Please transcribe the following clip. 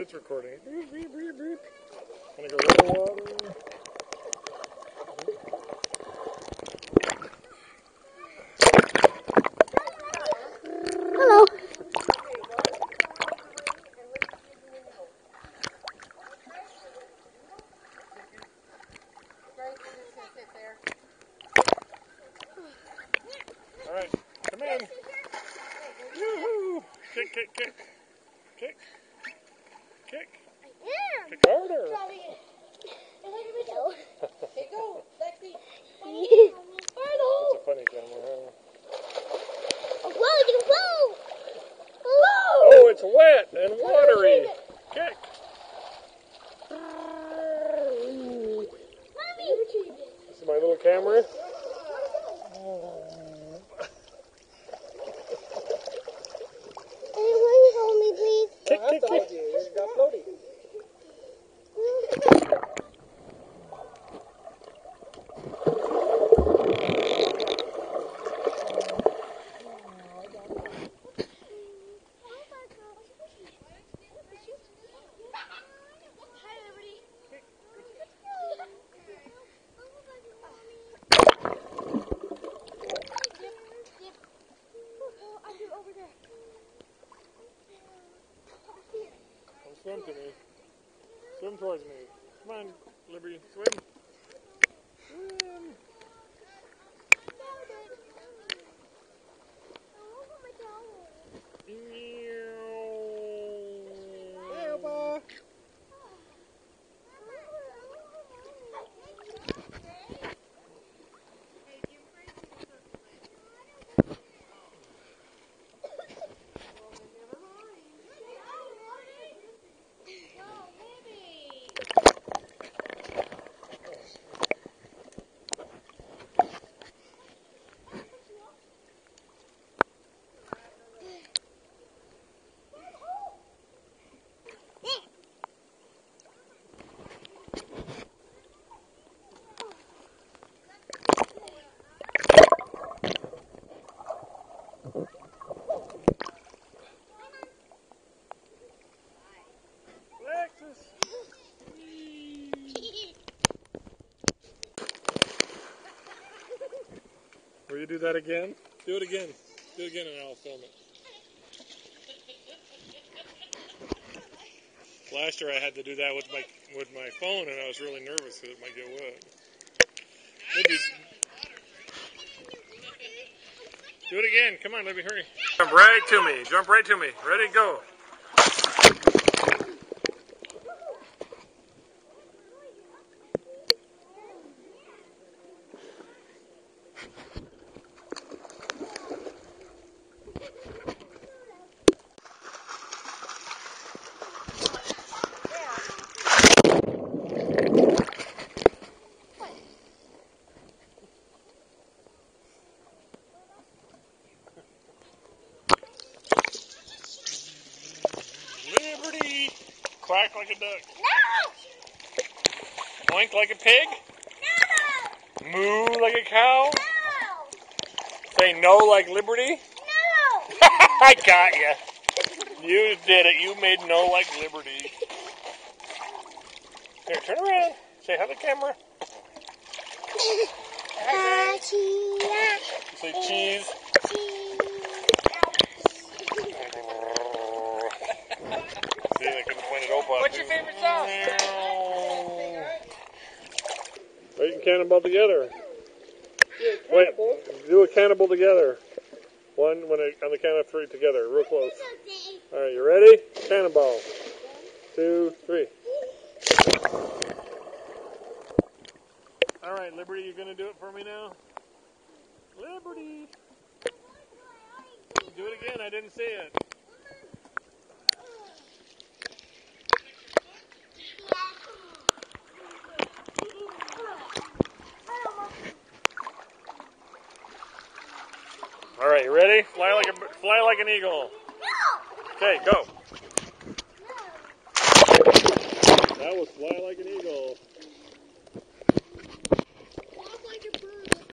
It's recording. Beep, beep, beep, beep. Gonna go right in the water. Hello. All right, come in. Yoo-hoo! Kick, kick, kick. Kick. Kick. Kick harder. Okay, go, Lexi. That's a funny camera, huh? Whoa! Oh, it's wet and watery. Kick. This is my little camera. Hold me, please. Kick, kick, kick. You got floaty. Come swim to me. Swim towards me. Come on, Liberty, swim. Swim. Elba. Alexis. Will you do that again? Do it again. Do it again and I'll film it. Last year I had to do that with my phone and I was really nervous that it might get wet. Maybe. Do it again. Come on, Libby, hurry. Jump right to me. Jump right to me. Ready, go. Liberty! Quack like a duck. No! Oink like a pig. No! Moo like a cow. No! Say no like Liberty. No! I got you. You did it. You made no like Liberty. Here, turn around. Say hi to the camera. Say cheese. See, I couldn't point it open. What's your favorite song? Wait, you can cannonball together. Wait, do a cannibal together. One on the count of three together, real close. All right, you ready? Cannonball. 2, 3. All right, Liberty, you gonna do it for me now? Liberty. Do it again. I didn't see it. All right, you ready? Fly like an eagle. Okay, go. That was fly like an eagle.